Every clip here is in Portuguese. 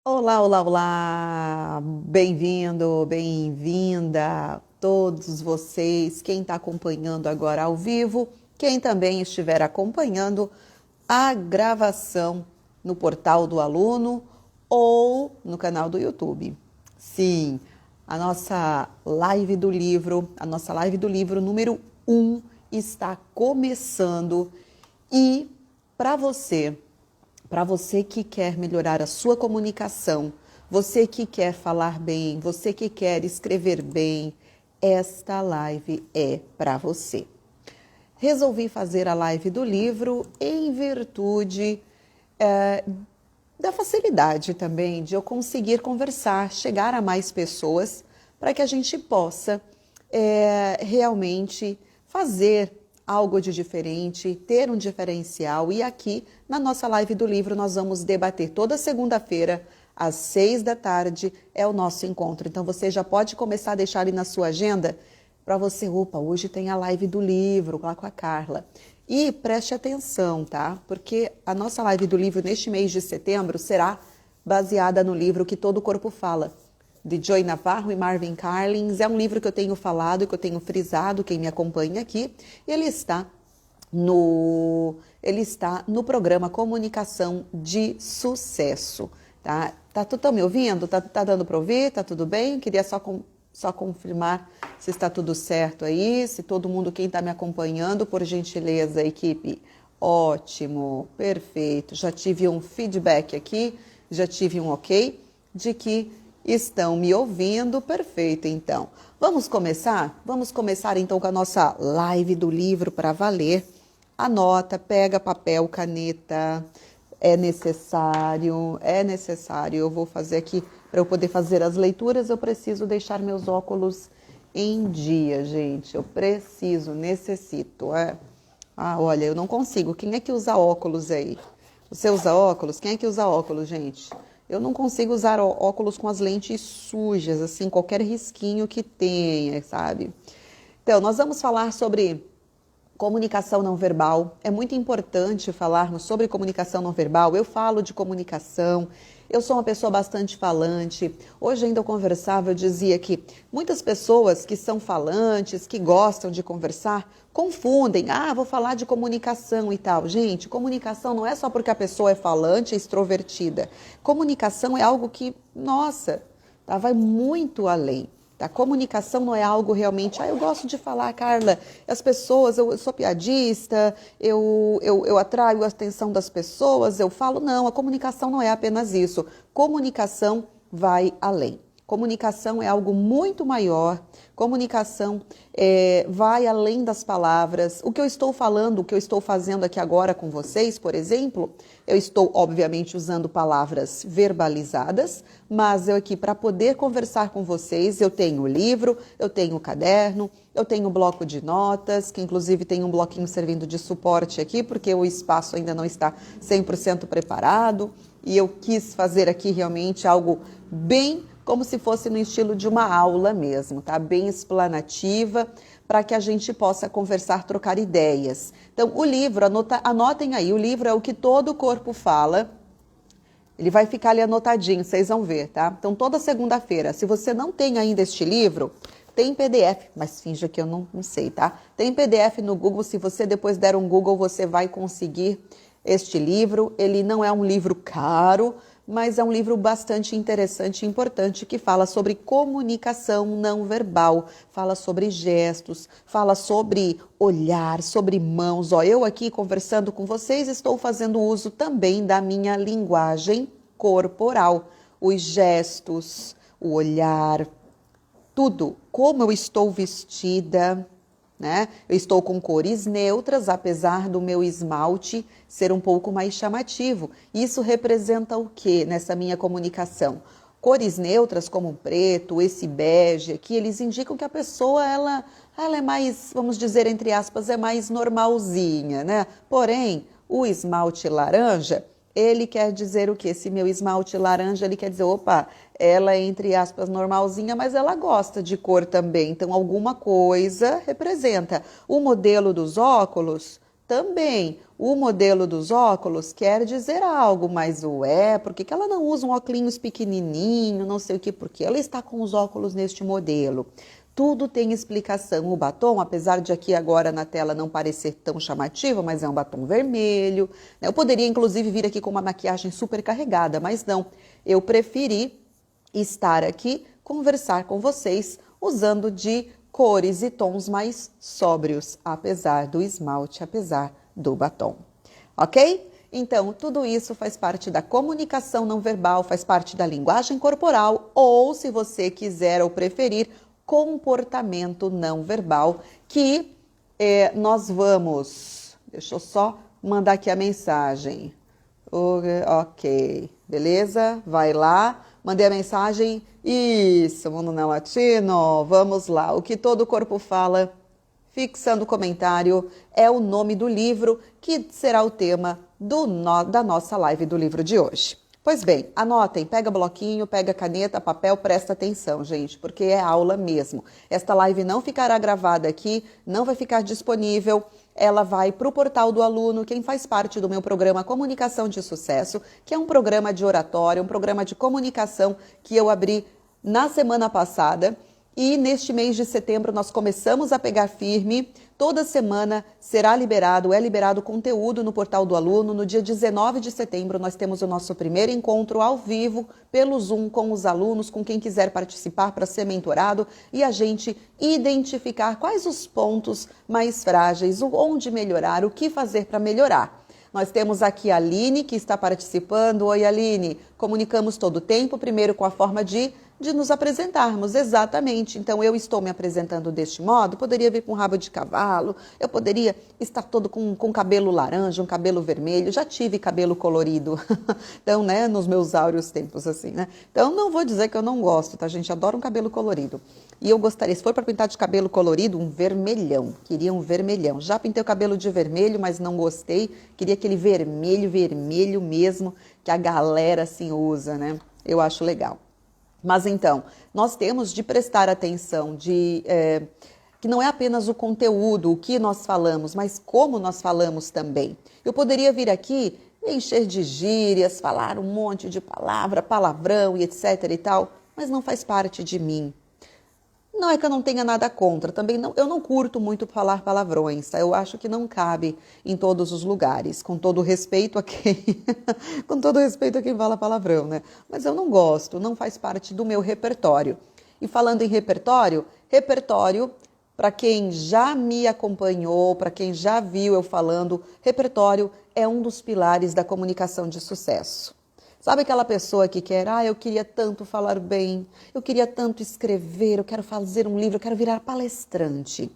Olá, olá, olá! Bem-vindo, bem-vinda, todos vocês, quem está acompanhando agora ao vivo, quem também estiver acompanhando a gravação no portal do aluno ou no canal do YouTube. Sim, a nossa live do livro número 1 está começando e para você. Para você que quer melhorar a sua comunicação, você que quer falar bem, você que quer escrever bem, esta live é para você. Resolvi fazer a live do livro em virtude da facilidade também de eu conseguir conversar, chegar a mais pessoas, para que a gente possa realmente fazer algo de diferente, ter um diferencial. E aqui, na nossa live do livro, nós vamos debater toda segunda-feira, às 6 da tarde, é o nosso encontro. Então, você já pode começar a deixar ali na sua agenda para você, opa, hoje tem a live do livro lá com a Carla. E preste atenção, tá? Porque a nossa live do livro neste mês de setembro será baseada no livro Que Todo Corpo Fala, de Joy Navarro e Marvin Carlins. É um livro que eu tenho falado, que eu tenho frisado, quem me acompanha aqui. Ele está no programa Comunicação de Sucesso. Tá? Tá me ouvindo? Tá dando para ouvir? Tá tudo bem? Queria só confirmar se está tudo certo aí, se todo mundo, quem está me acompanhando, por gentileza, equipe. Ótimo, perfeito. Já tive um feedback aqui, já tive um ok de que estão me ouvindo, perfeito, então. Vamos começar? Vamos começar, então, com a nossa live do livro para valer. Anota, pega papel, caneta, é necessário. Eu vou fazer aqui, para eu poder fazer as leituras, eu preciso deixar meus óculos em dia, gente. Eu necessito. Ah, olha, eu não consigo. Quem é que usa óculos aí? Você usa óculos? Quem é que usa óculos, gente? Eu não consigo usar óculos com as lentes sujas, assim, qualquer risquinho que tenha, sabe? Então, nós vamos falar sobre comunicação não verbal. É muito importante falarmos sobre comunicação não verbal. Eu falo de comunicação, eu sou uma pessoa bastante falante. Hoje ainda eu conversava, eu dizia que muitas pessoas que são falantes, que gostam de conversar, confundem. Ah, vou falar de comunicação e tal. Gente, comunicação não é só porque a pessoa é falante, é extrovertida. Comunicação é algo que, nossa, tá, vai muito além. A comunicação não é algo realmente, eu gosto de falar, Carla, as pessoas, eu sou piadista, eu atraio a atenção das pessoas, eu falo, não, a comunicação não é apenas isso. Comunicação vai além. Comunicação é algo muito maior, comunicação vai além das palavras. O que eu estou falando, o que eu estou fazendo aqui agora com vocês, por exemplo, eu estou, obviamente, usando palavras verbalizadas, mas eu aqui, para poder conversar com vocês, eu tenho o livro, eu tenho o caderno, eu tenho o bloco de notas, que inclusive tem um bloquinho servindo de suporte aqui, porque o espaço ainda não está 100% preparado, e eu quis fazer aqui realmente algo bem como se fosse no estilo de uma aula mesmo, tá? Bem explanativa, para que a gente possa conversar, trocar ideias. Então, o livro, anotem aí, o livro é O Que Todo Corpo Fala. Ele vai ficar ali anotadinho, vocês vão ver, tá? Então, toda segunda-feira, se você não tem ainda este livro, tem PDF, mas finja que eu não sei, tá? Tem PDF no Google, se você depois der um Google, você vai conseguir este livro. Ele não é um livro caro, mas é um livro bastante interessante e importante que fala sobre comunicação não verbal, fala sobre gestos, fala sobre olhar, sobre mãos. Eu aqui conversando com vocês estou fazendo uso também da minha linguagem corporal, os gestos, o olhar, tudo, como eu estou vestida, né? Eu estou com cores neutras, apesar do meu esmalte ser um pouco mais chamativo. Isso representa o que nessa minha comunicação? Cores neutras como o preto, esse bege aqui, eles indicam que a pessoa ela é mais, vamos dizer entre aspas, é mais normalzinha, né? Porém, o esmalte laranja, ele quer dizer o quê? Esse meu esmalte laranja, ele quer dizer, opa, ela é, entre aspas, normalzinha, mas ela gosta de cor também. Então, alguma coisa representa. O modelo dos óculos, também. o modelo dos óculos quer dizer algo, mas por que ela não usa um óculos pequenininho, não sei o que, porque ela está com os óculos neste modelo. Tudo tem explicação. O batom, apesar de aqui agora na tela não parecer tão chamativo, mas é um batom vermelho. Eu poderia inclusive vir aqui com uma maquiagem super carregada, mas não. Eu preferi estar aqui, conversar com vocês, usando de cores e tons mais sóbrios, apesar do esmalte, apesar do batom. Ok? Então, tudo isso faz parte da comunicação não verbal, faz parte da linguagem corporal, ou, se você quiser ou preferir, comportamento não verbal, que nós vamos... Deixa eu só mandar aqui a mensagem. Ok, beleza? Vai lá, mandei a mensagem. Isso, mundo não latino, vamos lá. O que todo corpo fala, fixando o comentário, é o nome do livro, que será o tema da nossa live do livro de hoje. Pois bem, anotem, pega bloquinho, pega caneta, papel, presta atenção, gente, porque é aula mesmo. Esta live não ficará gravada aqui, não vai ficar disponível, ela vai para o portal do aluno, quem faz parte do meu programa Comunicação de Sucesso, que é um programa de oratória, um programa de comunicação que eu abri na semana passada. E neste mês de setembro nós começamos a pegar firme. Toda semana é liberado conteúdo no portal do aluno. No dia 19 de setembro nós temos o nosso primeiro encontro ao vivo pelo Zoom com os alunos, com quem quiser participar para ser mentorado e a gente identificar quais os pontos mais frágeis, onde melhorar, o que fazer para melhorar. Nós temos aqui a Aline, que está participando. Oi, Aline. Comunicamos todo o tempo, primeiro com a forma de nos apresentarmos, exatamente. Então, eu estou me apresentando deste modo, poderia vir com rabo de cavalo, eu poderia estar todo com cabelo laranja, um cabelo vermelho, já tive cabelo colorido, então, né, nos meus áureos tempos, assim, né. Então, não vou dizer que eu não gosto, tá, gente? Adoro um cabelo colorido. E eu gostaria, se for para pintar de cabelo colorido, um vermelhão, queria um vermelhão. Já pintei o cabelo de vermelho, mas não gostei, queria aquele vermelho, vermelho mesmo, que a galera, assim, usa, né, eu acho legal. Mas então, nós temos de prestar atenção que não é apenas o conteúdo, o que nós falamos, mas como nós falamos também. Eu poderia vir aqui encher de gírias, falar um monte de palavrão e etc e tal, mas não faz parte de mim. Não é que eu não tenha nada contra, também não, eu não curto muito falar palavrões, tá? Eu acho que não cabe em todos os lugares, com todo respeito a quem, com todo respeito a quem fala palavrão, né? Mas eu não gosto, não faz parte do meu repertório. E falando em repertório, para quem já me acompanhou, para quem já viu eu falando, repertório é um dos pilares da comunicação de sucesso. Sabe aquela pessoa que quer, eu queria tanto falar bem, eu queria tanto escrever, eu quero fazer um livro, eu quero virar palestrante.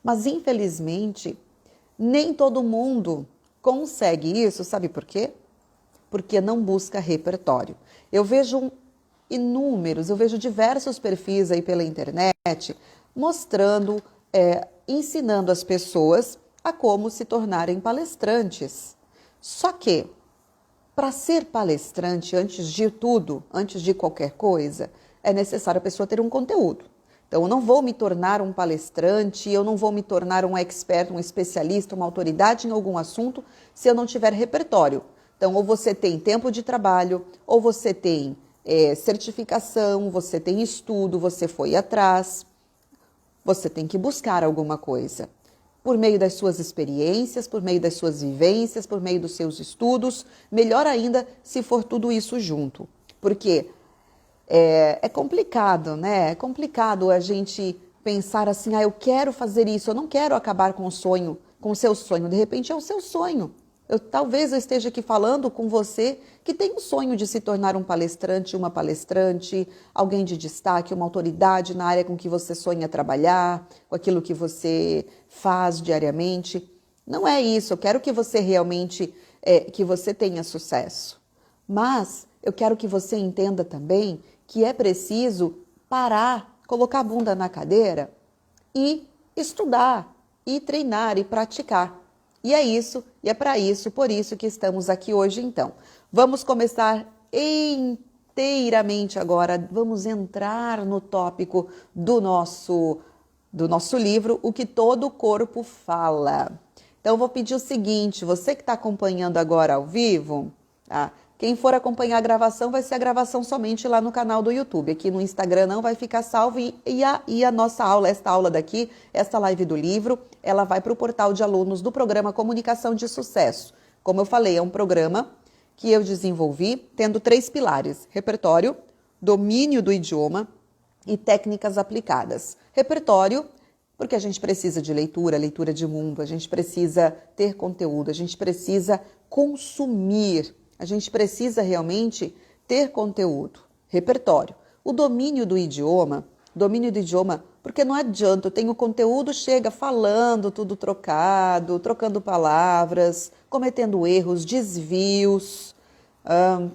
Mas, infelizmente, nem todo mundo consegue isso, sabe por quê? Porque não busca repertório. Eu vejo diversos perfis aí pela internet mostrando, ensinando as pessoas a como se tornarem palestrantes. Só que, para ser palestrante, antes de tudo, antes de qualquer coisa, é necessário a pessoa ter um conteúdo. Então, eu não vou me tornar um palestrante, eu não vou me tornar um expert, um especialista, uma autoridade em algum assunto, se eu não tiver repertório. Então, ou você tem tempo de trabalho, ou você tem certificação, você tem estudo, você foi atrás, você tem que buscar alguma coisa. Por meio das suas experiências, por meio das suas vivências, por meio dos seus estudos, melhor ainda se for tudo isso junto. Porque é complicado, né? É complicado a gente pensar assim, eu quero fazer isso, eu não quero acabar com o sonho, com o seu sonho. De repente é o seu sonho. Talvez eu esteja aqui falando com você que tem um sonho de se tornar um palestrante, uma palestrante, alguém de destaque, uma autoridade na área com que você sonha trabalhar, com aquilo que você faz diariamente. Não é isso, eu quero que você realmente, que você tenha sucesso. Mas eu quero que você entenda também que é preciso parar, colocar a bunda na cadeira e estudar, e treinar, e praticar. E é isso, e é para isso, por isso que estamos aqui hoje então. Vamos começar inteiramente agora, vamos entrar no tópico do nosso livro, O que todo corpo fala. Então, eu vou pedir o seguinte, você que está acompanhando agora ao vivo, tá? Quem for acompanhar a gravação, vai ser a gravação somente lá no canal do YouTube. Aqui no Instagram não vai ficar salvo. E a nossa aula, esta aula daqui, esta live do livro, ela vai para o portal de alunos do programa Comunicação de Sucesso. Como eu falei, é um programa que eu desenvolvi tendo 3 pilares: repertório, domínio do idioma e técnicas aplicadas. Repertório, porque a gente precisa de leitura, leitura de mundo, a gente precisa ter conteúdo, a gente precisa consumir, a gente precisa realmente ter conteúdo. Repertório. O domínio do idioma, porque não adianta, eu tenho conteúdo, chega falando tudo trocado, trocando palavras, cometendo erros, desvios.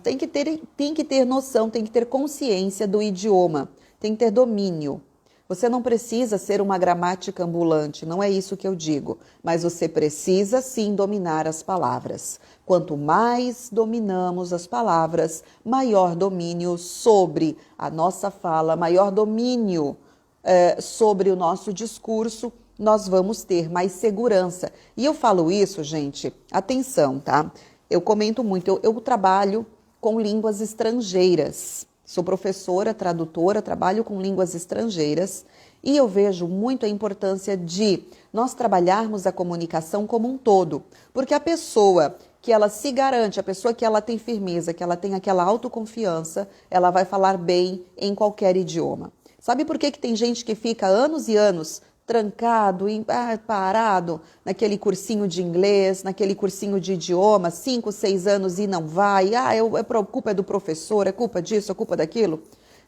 Tem que ter noção, tem que ter consciência do idioma, tem que ter domínio. Você não precisa ser uma gramática ambulante, não é isso que eu digo, mas você precisa sim dominar as palavras. Quanto mais dominamos as palavras, maior domínio sobre a nossa fala, maior domínio sobre o nosso discurso, nós vamos ter mais segurança. E eu falo isso, gente, atenção, tá? Eu comento muito, eu trabalho com línguas estrangeiras. Sou professora, tradutora, trabalho com línguas estrangeiras e eu vejo muito a importância de nós trabalharmos a comunicação como um todo. Porque a pessoa que ela se garante, a pessoa que ela tem firmeza, que ela tem aquela autoconfiança, ela vai falar bem em qualquer idioma. Sabe por que tem gente que fica anos e anos trancado, parado naquele cursinho de inglês, naquele cursinho de idioma, 5, 6 anos e não vai, culpa é do professor, é culpa disso, é culpa daquilo?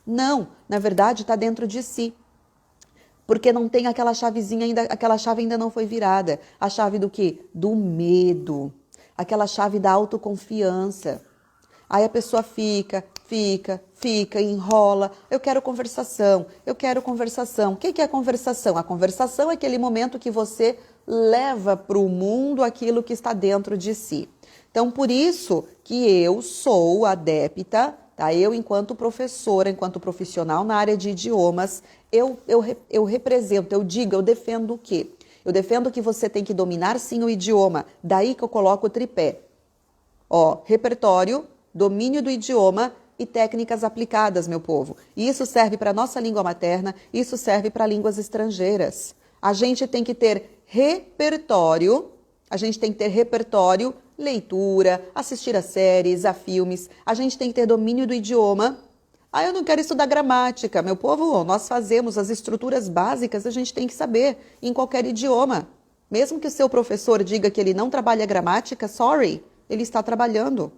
Não, na verdade está dentro de si, porque não tem aquela chavezinha ainda, aquela chave ainda não foi virada. A chave do quê? Do medo, aquela chave da autoconfiança. Aí a pessoa fica, enrola. Eu quero conversação. O que é conversação? A conversação é aquele momento que você leva para o mundo aquilo que está dentro de si. Então, por isso que eu sou adepta, tá? Eu, enquanto professora, enquanto profissional na área de idiomas, eu represento, eu defendo o quê? Eu defendo que você tem que dominar sim o idioma. Daí que eu coloco o tripé. Repertório, domínio do idioma e técnicas aplicadas, meu povo. E isso serve para a nossa língua materna, isso serve para línguas estrangeiras. A gente tem que ter repertório, leitura, assistir a séries, a filmes. A gente tem que ter domínio do idioma. Eu não quero estudar gramática. Meu povo, nós fazemos as estruturas básicas, a gente tem que saber em qualquer idioma. Mesmo que o seu professor diga que ele não trabalha gramática, sorry, ele está trabalhando.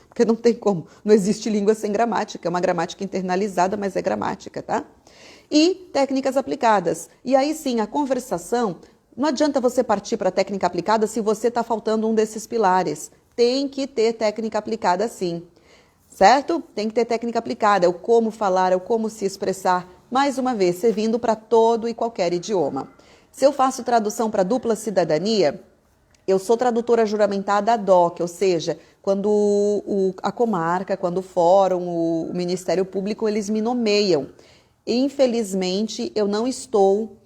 Porque não tem como, não existe língua sem gramática, é uma gramática internalizada, mas é gramática, tá? E técnicas aplicadas. E aí sim, a conversação, não adianta você partir para a técnica aplicada se você está faltando um desses pilares. Tem que ter técnica aplicada sim, certo? Tem que ter técnica aplicada, é o como falar, é o como se expressar, mais uma vez, servindo para todo e qualquer idioma. Se eu faço tradução para dupla cidadania, eu sou tradutora juramentada ad hoc, ou seja, quando a comarca, quando o fórum, o Ministério Público, eles me nomeiam. Infelizmente, eu não estou...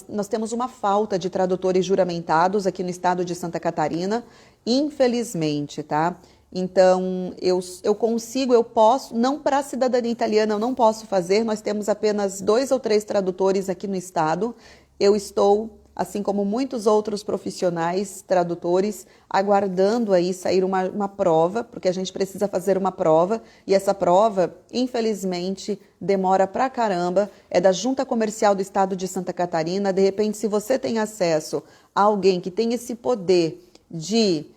nós temos uma falta de tradutores juramentados aqui no estado de Santa Catarina, infelizmente, tá? Então, eu posso, não para a cidadania italiana eu não posso fazer, nós temos apenas 2 ou 3 tradutores aqui no estado. Eu estou, assim como muitos outros profissionais tradutores, aguardando aí sair uma prova, porque a gente precisa fazer uma prova, e essa prova, infelizmente, demora pra caramba, é da Junta Comercial do Estado de Santa Catarina. De repente, se você tem acesso a alguém que tem esse poder de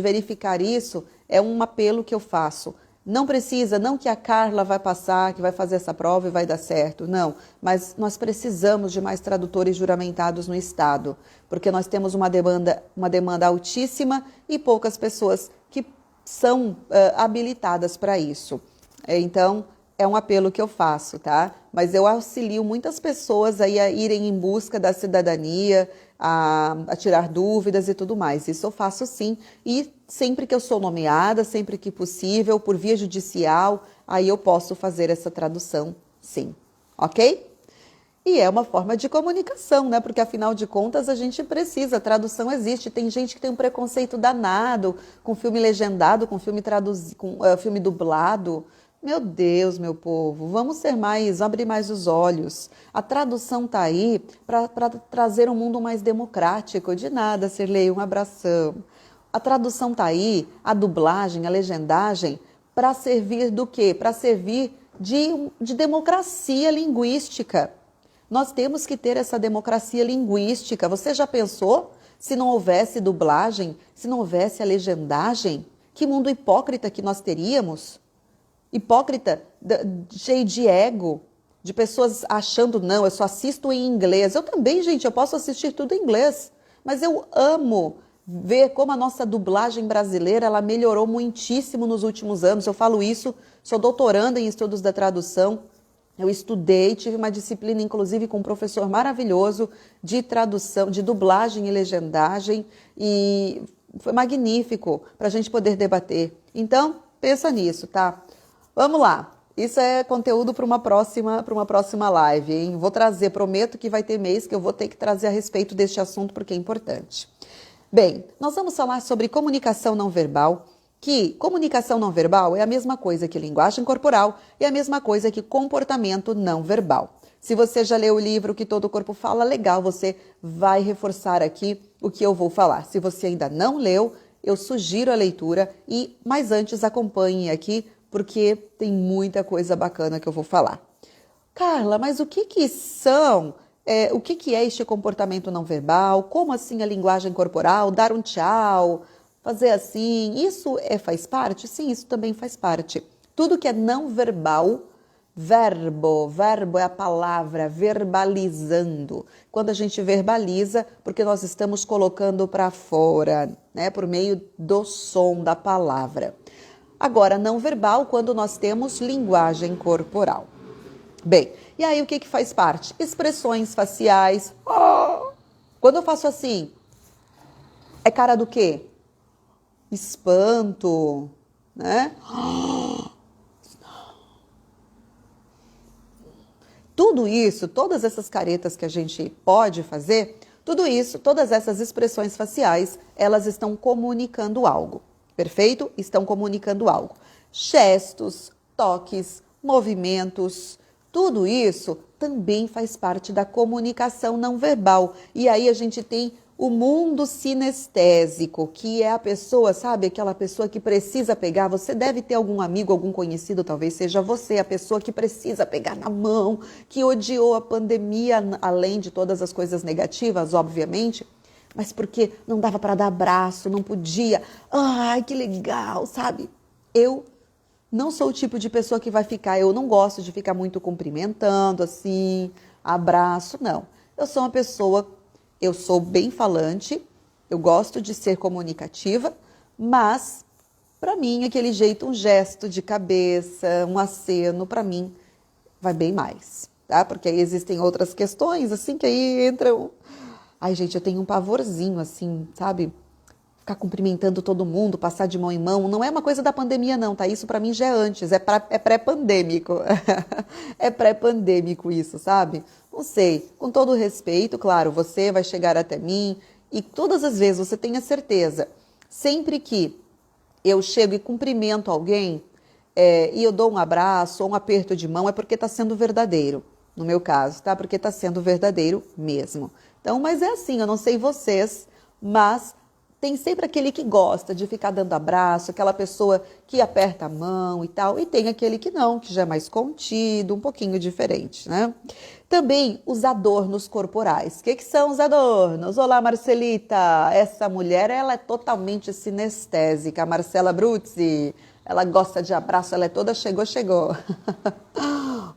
verificar isso, é um apelo que eu faço. Não precisa, não que a Carla vai passar, que vai fazer essa prova e vai dar certo, não. Mas nós precisamos de mais tradutores juramentados no Estado, porque nós temos uma demanda altíssima e poucas pessoas que são habilitadas para isso. Então, é um apelo que eu faço, tá? Mas eu auxilio muitas pessoas aí a irem em busca da cidadania, a tirar dúvidas e tudo mais. Isso eu faço sim. E sempre que eu sou nomeada, sempre que possível, por via judicial, aí eu posso fazer essa tradução, sim. Ok? E é uma forma de comunicação, né? Porque afinal de contas a gente precisa, a tradução existe. Tem gente que tem um preconceito danado com filme legendado, com filme traduzido, com filme dublado. Meu Deus, meu povo, vamos ser mais, abrir mais os olhos. A tradução tá aí para trazer um mundo mais democrático. De nada, Sirlei, um abração. A tradução tá aí, a dublagem, a legendagem, para servir do quê? Para servir de democracia linguística. Nós temos que ter essa democracia linguística. Você já pensou se não houvesse dublagem, se não houvesse a legendagem? Que mundo hipócrita que nós teríamos? Hipócrita, cheio de ego, de pessoas achando, não, eu só assisto em inglês. Eu também, gente, eu posso assistir tudo em inglês. Mas eu amo ver como a nossa dublagem brasileira ela melhorou muitíssimo nos últimos anos. Eu falo isso, sou doutoranda em estudos da tradução. Eu estudei, tive uma disciplina, inclusive, com um professor maravilhoso de tradução, de dublagem e legendagem, e foi magnífico para a gente poder debater. Então, pensa nisso, tá? Vamos lá. Isso é conteúdo para uma próxima live, hein? Vou trazer, prometo que vai ter mês que eu vou ter que trazer a respeito deste assunto, porque é importante. Bem, nós vamos falar sobre comunicação não verbal, que comunicação não verbal é a mesma coisa que linguagem corporal e a mesma coisa que comportamento não verbal. Se você já leu o livro Que Todo Corpo Fala, legal, você vai reforçar aqui o que eu vou falar. Se você ainda não leu, eu sugiro a leitura mas antes acompanhe aqui, porque tem muita coisa bacana que eu vou falar. Carla, mas o que são... o que é este comportamento não verbal? Como assim a linguagem corporal? Dar um tchau, fazer assim, isso faz parte? Sim, isso também faz parte. Tudo que é não verbal, verbo é a palavra, verbalizando. Quando a gente verbaliza, porque nós estamos colocando para fora, né, por meio do som da palavra. Agora, não verbal, quando nós temos linguagem corporal. Bem, e aí o que faz parte? Expressões faciais. Quando eu faço assim, é cara do quê? Espanto, né? Tudo isso, todas essas caretas que a gente pode fazer, tudo isso, todas essas expressões faciais, elas estão comunicando algo, perfeito? Estão comunicando algo. Gestos, toques, movimentos, tudo isso também faz parte da comunicação não verbal. E aí a gente tem o mundo sinestésico, que é a pessoa, sabe, aquela pessoa que precisa pegar. Você deve ter algum amigo, algum conhecido, talvez seja você, a pessoa que precisa pegar na mão, que odiou a pandemia, além de todas as coisas negativas, obviamente, mas porque não dava para dar abraço, não podia. Ai, que legal, sabe? Eu não sou o tipo de pessoa que vai ficar, eu não gosto de ficar muito cumprimentando, assim, abraço, não. Eu sou uma pessoa, eu sou bem falante, eu gosto de ser comunicativa, mas, para mim, aquele jeito, um gesto de cabeça, um aceno, para mim, vai bem mais, tá? Porque aí existem outras questões, assim, que aí entram... Ai, gente, eu tenho um pavorzinho, assim, sabe? Ficar cumprimentando todo mundo, passar de mão em mão, não é uma coisa da pandemia não, tá? Isso para mim já é antes, é pré-pandêmico. É pré-pandêmico isso, sabe? Não sei, com todo respeito, claro, você vai chegar até mim e todas as vezes você tenha certeza, sempre que eu chego e cumprimento alguém e eu dou um abraço ou um aperto de mão, é porque está sendo verdadeiro, no meu caso, tá? Porque está sendo verdadeiro mesmo. Então, mas é assim, eu não sei vocês, mas... Tem sempre aquele que gosta de ficar dando abraço, aquela pessoa que aperta a mão e tal, e tem aquele que não, que já é mais contido, um pouquinho diferente, né? Também os adornos corporais. O que são os adornos? Olá, Marcelita! Essa mulher, ela é totalmente sinestésica, a Marcela Bruzzi. Ela gosta de abraço, ela é toda chegou.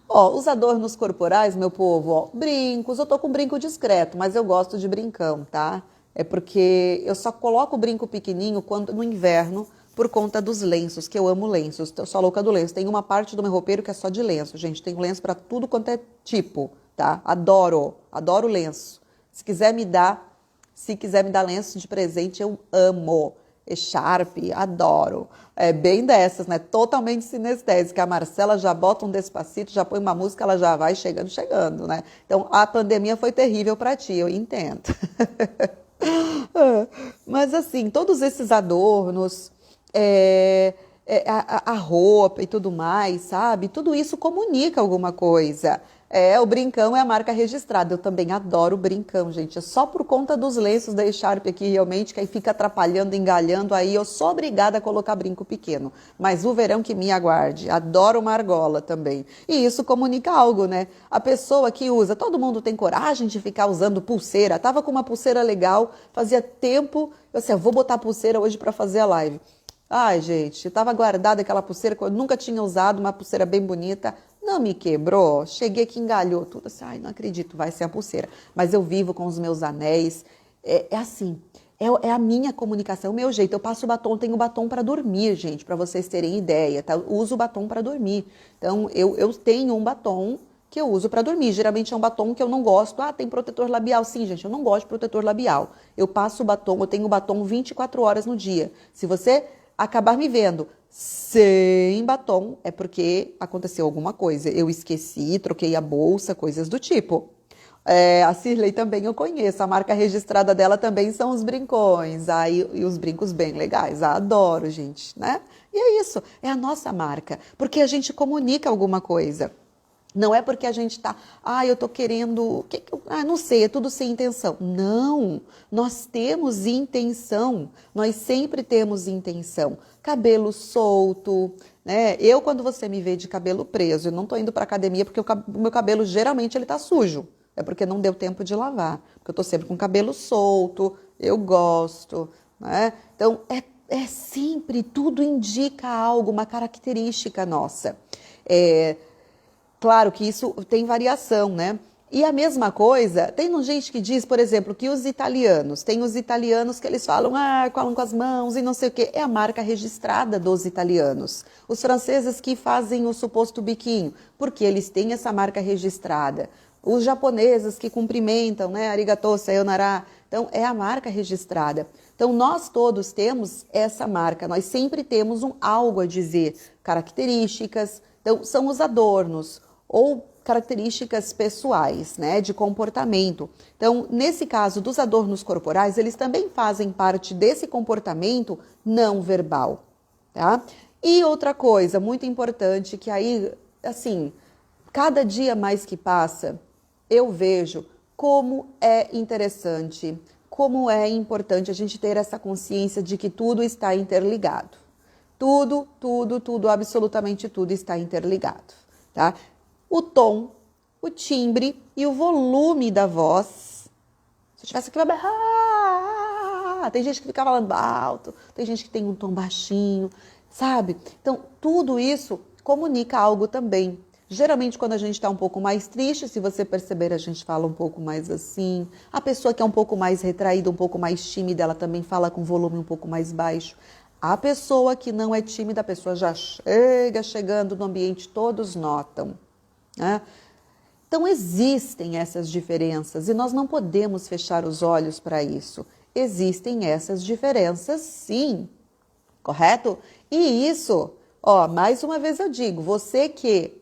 Ó, os adornos corporais, meu povo, ó, brincos, eu tô com brinco discreto, mas eu gosto de brincão, tá? É porque eu só coloco o brinco pequenininho no inverno por conta dos lenços, que eu amo lenços. Eu sou louca do lenço. Tem uma parte do meu roupeiro que é só de lenço, gente. Tem lenço para tudo quanto é tipo, tá? Adoro lenço. Se quiser me dar lenço de presente, eu amo. Echarp, adoro. É bem dessas, né? Totalmente sinestésica. A Marcela já bota um Despacito, já põe uma música, ela já vai chegando, né? Então, a pandemia foi terrível para ti, eu entendo. Mas, assim, todos esses adornos, a roupa e tudo mais, sabe? Tudo isso comunica alguma coisa. O brincão é a marca registrada. Eu também adoro o brincão, gente. É só por conta dos lenços da Echarp aqui, realmente, que aí fica atrapalhando, engalhando. Aí eu sou obrigada a colocar brinco pequeno. Mas o verão que me aguarde. Adoro uma argola também. E isso comunica algo, né? A pessoa que usa, todo mundo tem coragem de ficar usando pulseira. Tava com uma pulseira legal, fazia tempo. Eu assim, eu vou botar a pulseira hoje para fazer a live. Ai, gente, estava guardada aquela pulseira que eu nunca tinha usado, uma pulseira bem bonita. Não me quebrou. Cheguei que engalhou tudo. Assim, ai, não acredito, vai ser a pulseira. Mas eu vivo com os meus anéis. É assim, é a minha comunicação, o meu jeito. Eu passo batom, tenho batom para dormir, gente, para vocês terem ideia, tá? Eu uso batom para dormir. Então, eu tenho um batom que eu uso para dormir. Geralmente é um batom que eu não gosto. Ah, tem protetor labial. Sim, gente, eu não gosto de protetor labial. Eu passo batom, eu tenho batom 24 horas no dia. Se você acabar me vendo sem batom, é porque aconteceu alguma coisa. Eu esqueci, troquei a bolsa, coisas do tipo. A Cirlei também eu conheço. A marca registrada dela também são os brincões. E os brincos bem legais. adoro, gente, né? E é isso, é a nossa marca. Porque a gente comunica alguma coisa. Não é porque a gente está, eu tô querendo, não sei, é tudo sem intenção. Não, nós temos intenção, nós sempre temos intenção. Cabelo solto, né? Quando você me vê de cabelo preso, eu não tô indo para academia porque o meu cabelo geralmente ele tá sujo. É porque não deu tempo de lavar. Porque eu tô sempre com cabelo solto, eu gosto, né? Então, é sempre, tudo indica algo, uma característica nossa. Claro que isso tem variação, né? E a mesma coisa, tem gente que diz, por exemplo, que tem os italianos que eles falam com as mãos e não sei o quê. É a marca registrada dos italianos. Os franceses que fazem o suposto biquinho, porque eles têm essa marca registrada. Os japoneses que cumprimentam, né? Arigatou, sayonara. Então, é a marca registrada. Então, nós todos temos essa marca. Nós sempre temos algo a dizer. Características. Então, são os adornos ou características pessoais, né, de comportamento. Então, nesse caso dos adornos corporais, eles também fazem parte desse comportamento não verbal, tá? E outra coisa muito importante que aí, assim, cada dia mais que passa, eu vejo como é interessante, como é importante a gente ter essa consciência de que tudo está interligado. Tudo, absolutamente tudo está interligado, tá? O tom, o timbre e o volume da voz. Se eu tivesse aqui, tem gente que fica falando alto, tem gente que tem um tom baixinho, sabe? Então, tudo isso comunica algo também. Geralmente, quando a gente está um pouco mais triste, se você perceber, a gente fala um pouco mais assim. A pessoa que é um pouco mais retraída, um pouco mais tímida, ela também fala com volume um pouco mais baixo. A pessoa que não é tímida, a pessoa já chegando no ambiente, todos notam, né? Então, existem essas diferenças e nós não podemos fechar os olhos para isso. Existem essas diferenças, sim, correto? E isso, mais uma vez eu digo, você que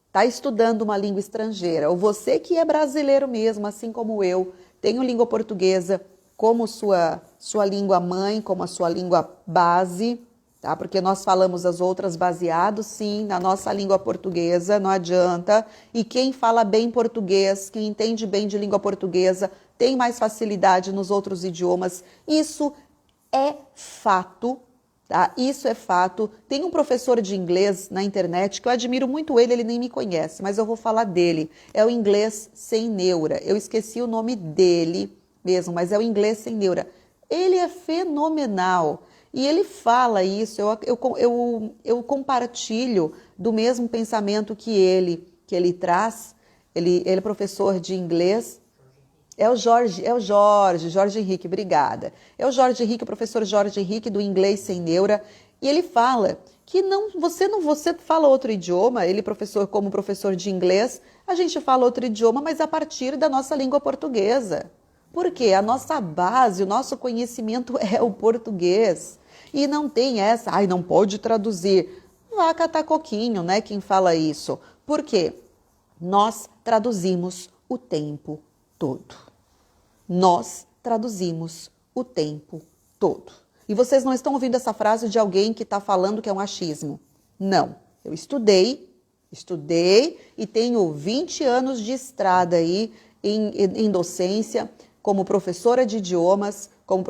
está estudando uma língua estrangeira, ou você que é brasileiro mesmo, assim como eu, tenho língua portuguesa como sua língua mãe, como a sua língua base, tá? Porque nós falamos as outras baseados, sim, na nossa língua portuguesa, não adianta. E quem fala bem português, quem entende bem de língua portuguesa, tem mais facilidade nos outros idiomas. Isso é fato, tá? Isso é fato. Tem um professor de inglês na internet que eu admiro muito ele nem me conhece, mas eu vou falar dele. É o Inglês Sem Neura. Eu esqueci o nome dele mesmo, mas é o Inglês Sem Neura. Ele é fenomenal. E ele fala isso, eu compartilho do mesmo pensamento que ele traz. Ele é professor de inglês. É o Jorge Henrique, obrigada. É o Jorge Henrique, o professor Jorge Henrique do Inglês Sem Neura. E ele fala que você fala outro idioma, ele como professor de inglês, a gente fala outro idioma, mas a partir da nossa língua portuguesa. Por quê? A nossa base, o nosso conhecimento é o português. E não tem essa, ai, não pode traduzir. Vá catar coquinho, né, quem fala isso. Por quê? Nós traduzimos o tempo todo. Nós traduzimos o tempo todo. E vocês não estão ouvindo essa frase de alguém que está falando que é um achismo. Não. Eu estudei e tenho 20 anos de estrada aí em docência, como professora de idiomas, como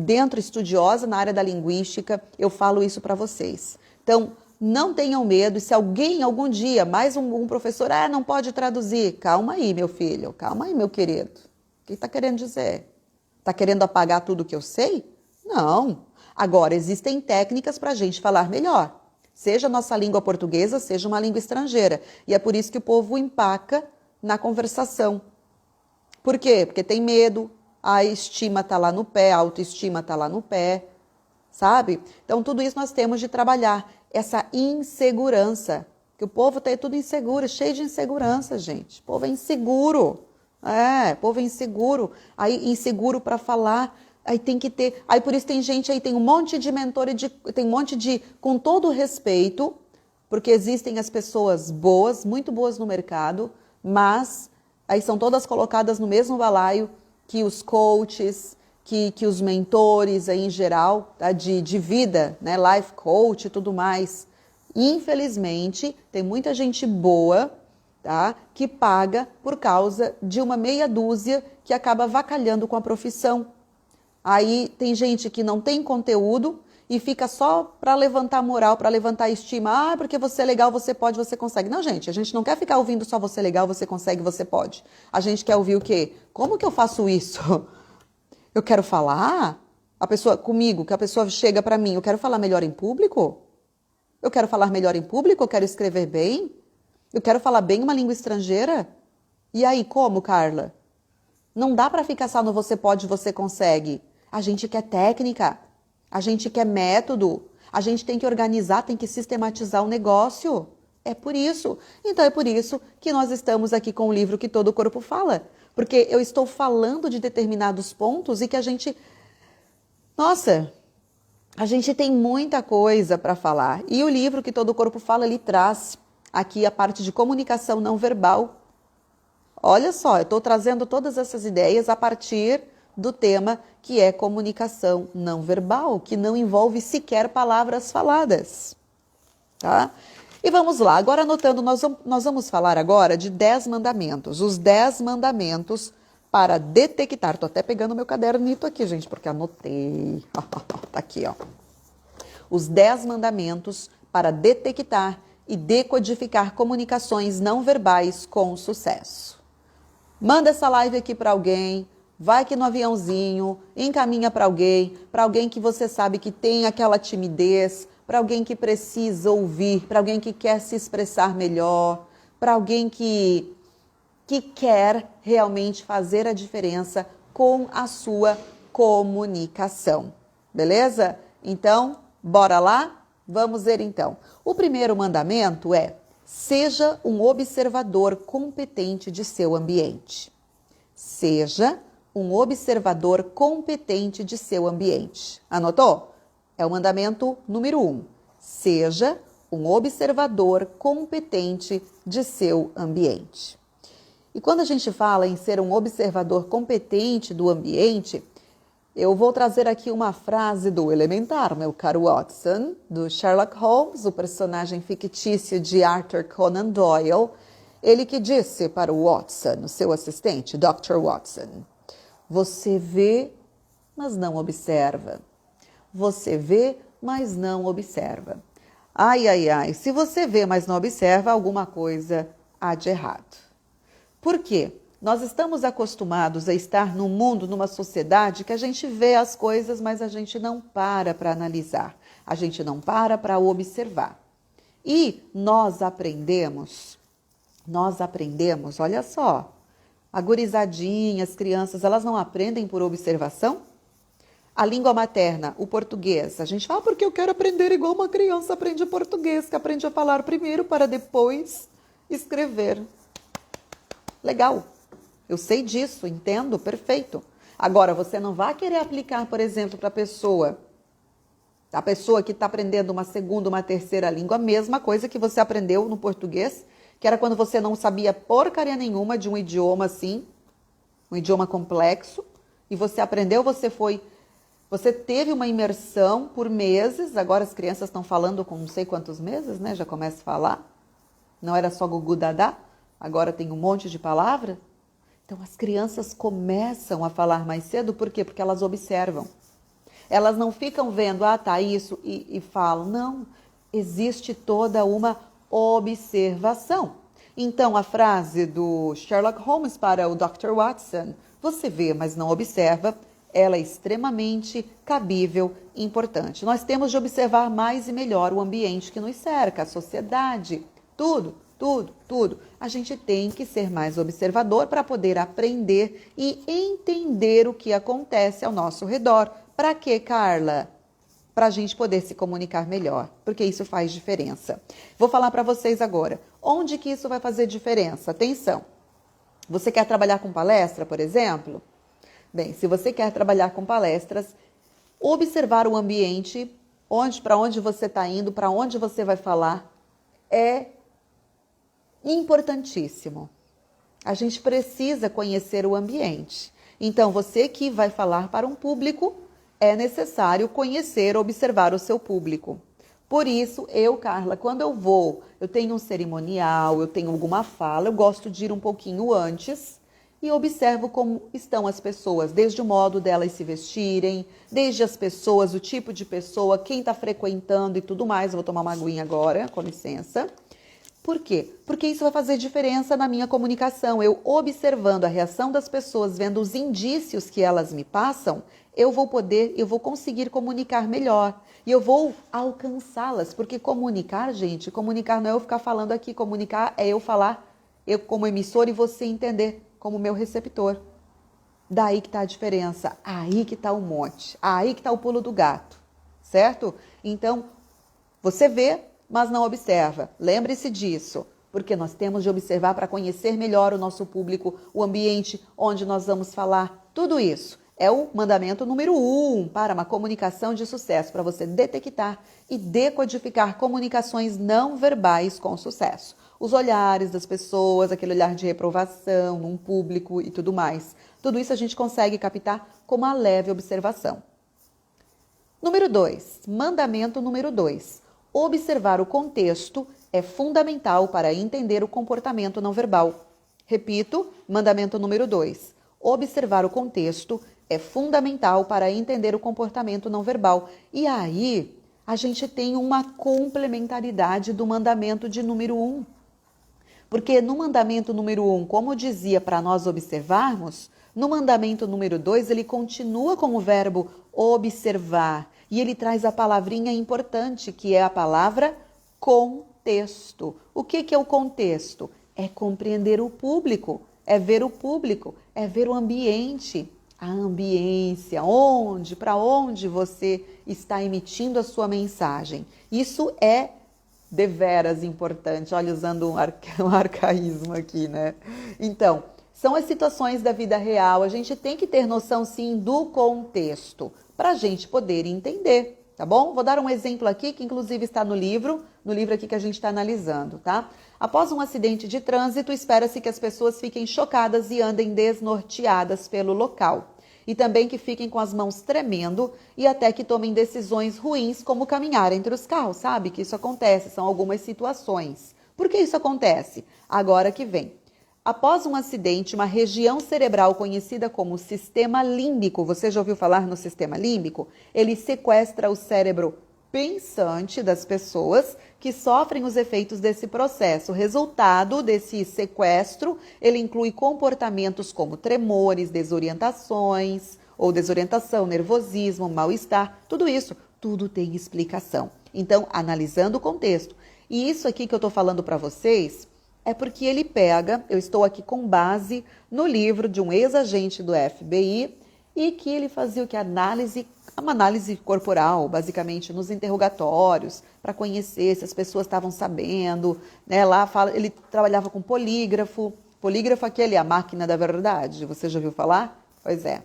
dentro estudiosa na área da linguística, eu falo isso para vocês. Então, não tenham medo, e se alguém, algum dia, mais um professor, não pode traduzir, calma aí, meu filho, calma aí, meu querido. O que está querendo dizer? Está querendo apagar tudo que eu sei? Não. Agora, existem técnicas para a gente falar melhor. Seja a nossa língua portuguesa, seja uma língua estrangeira. E é por isso que o povo empaca na conversação. Por quê? Porque tem medo, a estima está lá no pé, a autoestima está lá no pé, sabe? Então, tudo isso nós temos de trabalhar. Essa insegurança, que o povo está tudo inseguro, cheio de insegurança, gente. O povo é inseguro. O povo é inseguro. Aí, inseguro para falar, aí tem que ter... Aí, por isso tem gente aí, tem um monte de mentor, tem um monte de... Com todo respeito, porque existem as pessoas boas, muito boas no mercado, mas aí são todas colocadas no mesmo balaio que os coaches, que os mentores aí em geral, tá? de vida, né? Life coach e tudo mais. Infelizmente, tem muita gente boa, tá? Que paga por causa de uma meia dúzia que acaba avacalhando com a profissão. Aí tem gente que não tem conteúdo e fica só para levantar moral, para levantar estima. Porque você é legal, você pode, você consegue. Não, gente, a gente não quer ficar ouvindo só você é legal, você consegue, você pode. A gente quer ouvir o quê? Como que eu faço isso? Eu quero falar? A pessoa comigo, que a pessoa chega para mim, eu quero falar melhor em público? Eu quero falar melhor em público? Eu quero escrever bem? Eu quero falar bem uma língua estrangeira? E aí, como, Carla? Não dá para ficar só no você pode, você consegue. A gente quer técnica, a gente quer método, a gente tem que organizar, tem que sistematizar o negócio. É por isso. Então é por isso que nós estamos aqui com o livro Que Todo o Corpo Fala. Porque eu estou falando de determinados pontos e que a gente... Nossa, a gente tem muita coisa para falar. E o livro Que Todo o Corpo Fala, ele traz aqui a parte de comunicação não verbal. Olha só, eu estou trazendo todas essas ideias a partir do tema que é comunicação não verbal, que não envolve sequer palavras faladas. Tá? E vamos lá, agora anotando, nós vamos falar agora de 10 mandamentos. Os 10 mandamentos para detectar. Estou até pegando meu cadernito aqui, gente, porque anotei. Tá aqui, ó. Os 10 mandamentos para detectar e decodificar comunicações não verbais com sucesso. Manda essa live aqui para alguém, vai aqui no aviãozinho, encaminha para alguém que você sabe que tem aquela timidez, para alguém que precisa ouvir, para alguém que quer se expressar melhor, para alguém que quer realmente fazer a diferença com a sua comunicação. Beleza? Então, bora lá? Vamos ver então. O primeiro mandamento é: seja um observador competente de seu ambiente. Seja um observador competente de seu ambiente. Anotou? É o mandamento número 1. Seja um observador competente de seu ambiente. E quando a gente fala em ser um observador competente do ambiente, eu vou trazer aqui uma frase do Elementar, meu caro Watson, do Sherlock Holmes, o personagem fictício de Arthur Conan Doyle. Ele que disse para o Watson, o seu assistente, Dr. Watson: você vê, mas não observa. Você vê, mas não observa. Ai, ai, ai, se você vê, mas não observa, alguma coisa há de errado. Por quê? Nós estamos acostumados a estar num mundo, numa sociedade que a gente vê as coisas, mas a gente não para analisar. A gente não para observar. E nós aprendemos, olha só, a gurizadinha, as crianças, elas não aprendem por observação? A língua materna, o português, a gente fala porque eu quero aprender igual uma criança aprende português, que aprende a falar primeiro para depois escrever. Legal, eu sei disso, entendo, perfeito. Agora, você não vai querer aplicar, por exemplo, para a pessoa A pessoa que está aprendendo uma segunda, uma terceira língua, a mesma coisa que você aprendeu no português, que era quando você não sabia porcaria nenhuma de um idioma assim, um idioma complexo, e você aprendeu, você teve uma imersão por meses, agora as crianças estão falando com não sei quantos meses, né? Já começa a falar. Não era só gugu dadá, agora tem um monte de palavra. Então as crianças começam a falar mais cedo, por quê? Porque elas observam. Elas não ficam vendo, tá, isso, e falam. Não, existe toda uma observação. Então, a frase do Sherlock Holmes para o Dr. Watson, você vê, mas não observa, ela é extremamente cabível e importante. Nós temos de observar mais e melhor o ambiente que nos cerca, a sociedade, tudo. A gente tem que ser mais observador para poder aprender e entender o que acontece ao nosso redor. Para quê, Carla? Para a gente poder se comunicar melhor, porque isso faz diferença. Vou falar para vocês agora, onde que isso vai fazer diferença? Atenção, você quer trabalhar com palestra, por exemplo? Bem, se você quer trabalhar com palestras, observar o ambiente, para onde você está indo, para onde você vai falar, é importantíssimo. A gente precisa conhecer o ambiente. Então, você que vai falar para um público, é necessário conhecer, observar o seu público. Por isso, Carla, quando eu tenho um cerimonial, eu tenho alguma fala, eu gosto de ir um pouquinho antes e observo como estão as pessoas, desde o modo delas se vestirem, desde as pessoas, o tipo de pessoa, quem está frequentando e tudo mais. Eu vou tomar uma aguinha agora, com licença. Por quê? Porque isso vai fazer diferença na minha comunicação. Eu observando a reação das pessoas, vendo os indícios que elas me passam, eu vou conseguir comunicar melhor. E eu vou alcançá-las. Porque comunicar, gente, comunicar não é eu ficar falando aqui. Comunicar é eu falar, eu como emissor e você entender como meu receptor. Daí que está a diferença. Aí que está o monte. Aí que está o pulo do gato. Certo? Então, você vê, mas não observa. Lembre-se disso, porque nós temos de observar para conhecer melhor o nosso público, o ambiente onde nós vamos falar. Tudo isso é o mandamento número 1 para uma comunicação de sucesso, para você detectar e decodificar comunicações não verbais com sucesso. Os olhares das pessoas, aquele olhar de reprovação num público e tudo mais. Tudo isso a gente consegue captar com uma leve observação. Número 2, mandamento número 2. Observar o contexto é fundamental para entender o comportamento não verbal. Repito, mandamento número 2. Observar o contexto é fundamental para entender o comportamento não verbal. E aí, a gente tem uma complementaridade do mandamento de número 1. Porque no mandamento número 1, como dizia para nós observarmos, no mandamento número 2, ele continua com o verbo observar. E ele traz a palavrinha importante, que é a palavra contexto. O que é o contexto? É compreender o público, é ver o público, é ver o ambiente, a ambiência, para onde você está emitindo a sua mensagem. Isso é deveras importante. Olha, usando um arcaísmo aqui, né? Então, são as situações da vida real. A gente tem que ter noção, sim, do contexto, para a gente poder entender, tá bom? Vou dar um exemplo aqui, que inclusive está no livro aqui que a gente está analisando, tá? Após um acidente de trânsito, espera-se que as pessoas fiquem chocadas e andem desnorteadas pelo local. E também que fiquem com as mãos tremendo e até que tomem decisões ruins, como caminhar entre os carros, sabe? Que isso acontece, são algumas situações. Por que isso acontece? Agora que vem. Após um acidente, uma região cerebral conhecida como sistema límbico, você já ouviu falar no sistema límbico? Ele sequestra o cérebro pensante das pessoas que sofrem os efeitos desse processo. O resultado desse sequestro, ele inclui comportamentos como tremores, desorientações, ou desorientação, nervosismo, mal-estar, tudo isso, tudo tem explicação. Então, analisando o contexto. E isso aqui que eu estou falando para vocês é porque ele pega, eu estou aqui com base no livro de um ex-agente do FBI e que ele fazia o que? Uma análise corporal, basicamente, nos interrogatórios, para conhecer se as pessoas estavam sabendo, né? Lá ele trabalhava com polígrafo. Polígrafo aquele, a máquina da verdade, você já ouviu falar? Pois é.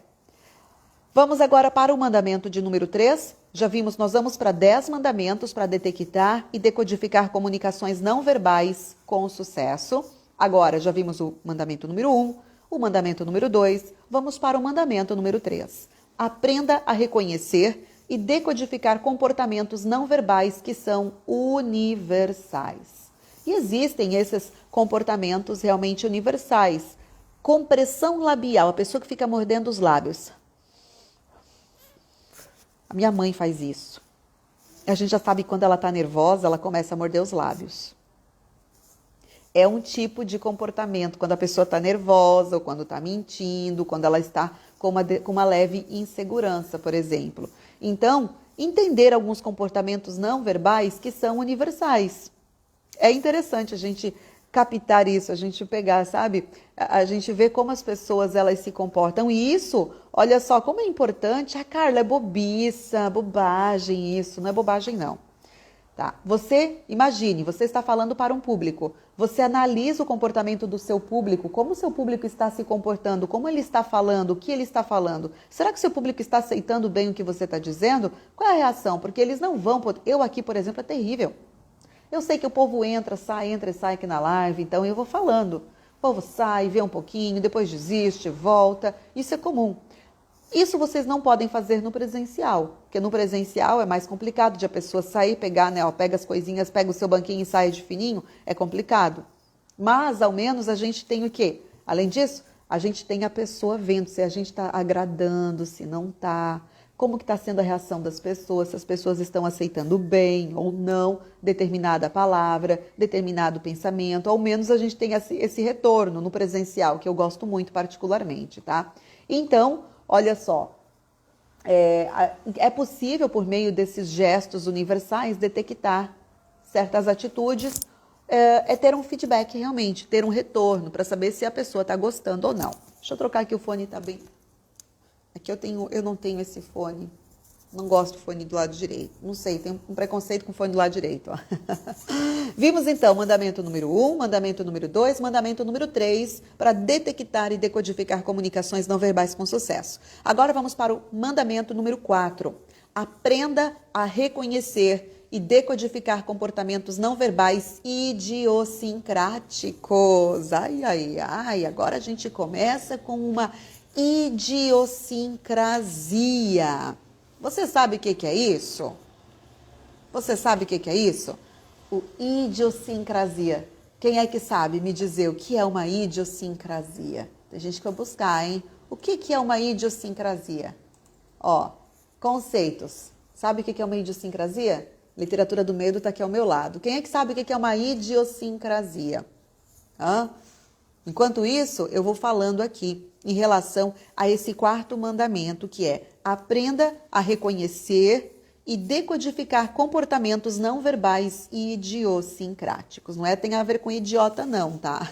Vamos agora para o mandamento de número 3. Já vimos, nós vamos para 10 mandamentos para detectar e decodificar comunicações não verbais com sucesso. Agora, já vimos o mandamento número 1, o mandamento número 2, vamos para o mandamento número 3. Aprenda a reconhecer e decodificar comportamentos não verbais que são universais. E existem esses comportamentos realmente universais. Compressão labial, a pessoa que fica mordendo os lábios. A minha mãe faz isso. A gente já sabe que quando ela está nervosa, ela começa a morder os lábios. É um tipo de comportamento quando a pessoa está nervosa, ou quando está mentindo, quando ela está com uma leve insegurança, por exemplo. Então, entender alguns comportamentos não verbais que são universais. É interessante a gente captar isso, a gente pegar, sabe? A gente vê como as pessoas elas se comportam. E isso, olha só, como é importante. Ah, Carla, é bobiça, bobagem isso. Não é bobagem, não. Tá? Você, imagine, você está falando para um público. Você analisa o comportamento do seu público, como o seu público está se comportando, como ele está falando, o que ele está falando. Será que o seu público está aceitando bem o que você está dizendo? Qual é a reação? Porque eles não vão... Eu aqui, por exemplo, é terrível. Eu sei que o povo entra e sai aqui na live, então eu vou falando. O povo sai, vê um pouquinho, depois desiste, volta. Isso é comum. Isso vocês não podem fazer no presencial, porque no presencial é mais complicado de a pessoa sair, pegar, né, ó, pega as coisinhas, pega o seu banquinho e sai de fininho, é complicado. Mas, ao menos, a gente tem o quê? Além disso, a gente tem a pessoa vendo se a gente está agradando, se não está, como que está sendo a reação das pessoas, se as pessoas estão aceitando bem ou não determinada palavra, determinado pensamento. Ao menos a gente tem esse retorno no presencial, que eu gosto muito particularmente, tá? Então, olha só, é possível, por meio desses gestos universais, detectar certas atitudes, ter um feedback realmente, ter um retorno, para saber se a pessoa está gostando ou não. Deixa eu trocar aqui, o fone está bem... Aqui eu não tenho esse fone, não gosto do fone do lado direito, não sei, tenho um preconceito com o fone do lado direito. Ó. Vimos então mandamento número 1, mandamento número 2, mandamento número 3, para detectar e decodificar comunicações não verbais com sucesso. Agora vamos para o mandamento número 4. Aprenda a reconhecer e decodificar comportamentos não verbais idiosincráticos. Ai, ai, ai, agora a gente começa com uma idiosincrasia. Você sabe o que é isso? Você sabe o que é isso? O idiosincrasia. Quem é que sabe me dizer o que é uma idiosincrasia? Tem gente que vai buscar, hein? O que é uma idiosincrasia? Ó, conceitos. Sabe o que é uma idiosincrasia? Literatura do medo está aqui ao meu lado. Quem é que sabe o que é uma idiosincrasia? Hã? Enquanto isso, eu vou falando aqui em relação a esse quarto mandamento, que é: aprenda a reconhecer e decodificar comportamentos não verbais e idiosincráticos. Não é tem a ver com idiota não, tá?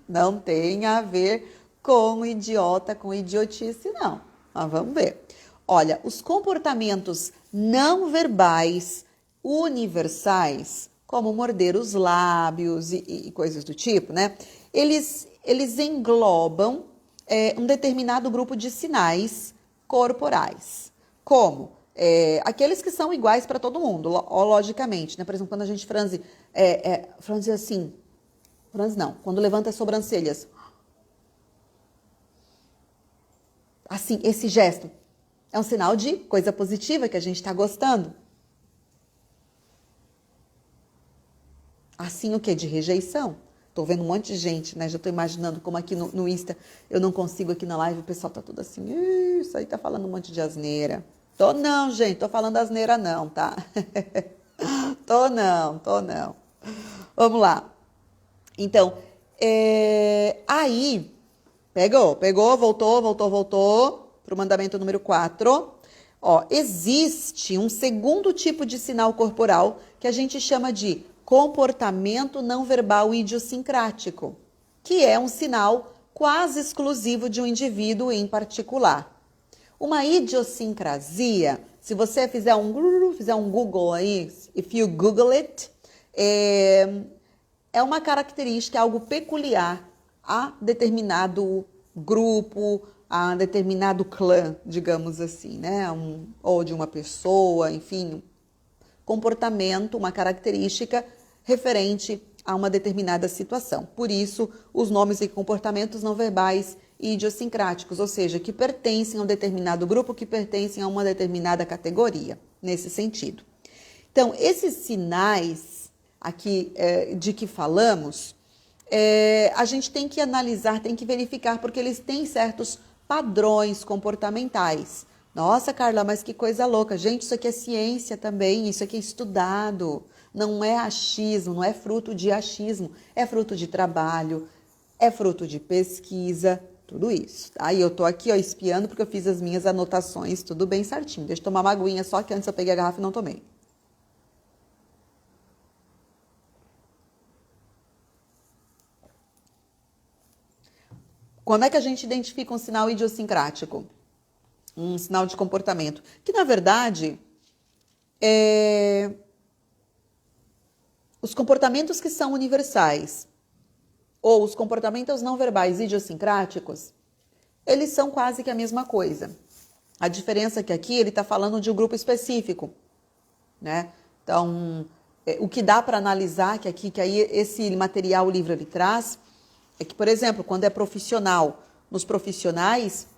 Não tem a ver com idiota, com idiotice, não. Mas vamos ver. Olha, os comportamentos não verbais universais, como morder os lábios e coisas do tipo, né? Eles englobam um determinado grupo de sinais corporais. Como? Aqueles que são iguais para todo mundo, logicamente, né? Por exemplo, quando a gente franze assim, franze não, quando levanta as sobrancelhas. Assim, esse gesto é um sinal de coisa positiva, que a gente está gostando. Assim, o que? De rejeição. Tô vendo um monte de gente, né? Já tô imaginando como aqui no Insta eu não consigo, aqui na live o pessoal tá tudo assim, isso aí tá falando um monte de asneira. Tô não, gente, tô falando asneira não, tá? Tô não. Vamos lá. Então, aí, pegou, voltou pro mandamento número 4. Ó, existe um segundo tipo de sinal corporal que a gente chama de comportamento não verbal idiosincrático, que é um sinal quase exclusivo de um indivíduo em particular. Uma idiosincrasia, se você fizer um Google aí, if you Google it, é uma característica, algo peculiar a determinado grupo, a determinado clã, digamos assim, né? Ou de uma pessoa, enfim, comportamento, uma característica referente a uma determinada situação. Por isso, os nomes e comportamentos não verbais e idiosincráticos, ou seja, que pertencem a um determinado grupo, que pertencem a uma determinada categoria, nesse sentido. Então, esses sinais aqui de que falamos, a gente tem que analisar, tem que verificar, porque eles têm certos padrões comportamentais. Nossa, Carla, mas que coisa louca. Gente, isso aqui é ciência também, isso aqui é estudado. Não é achismo, não é fruto de achismo, é fruto de trabalho, é fruto de pesquisa, tudo isso. Tá? E eu tô aqui, ó, espiando porque eu fiz as minhas anotações, tudo bem certinho. Deixa eu tomar uma aguinha, só que antes eu peguei a garrafa e não tomei. Quando é que a gente identifica um sinal idiosincrático? Um sinal de comportamento? Que, na verdade, os comportamentos que são universais ou os comportamentos não verbais idiosincráticos, eles são quase que a mesma coisa. A diferença é que aqui ele está falando de um grupo específico, né? Então, o que dá para analisar, que aí esse material, o livro, ele traz, é que, por exemplo, quando é profissional, nos profissionais,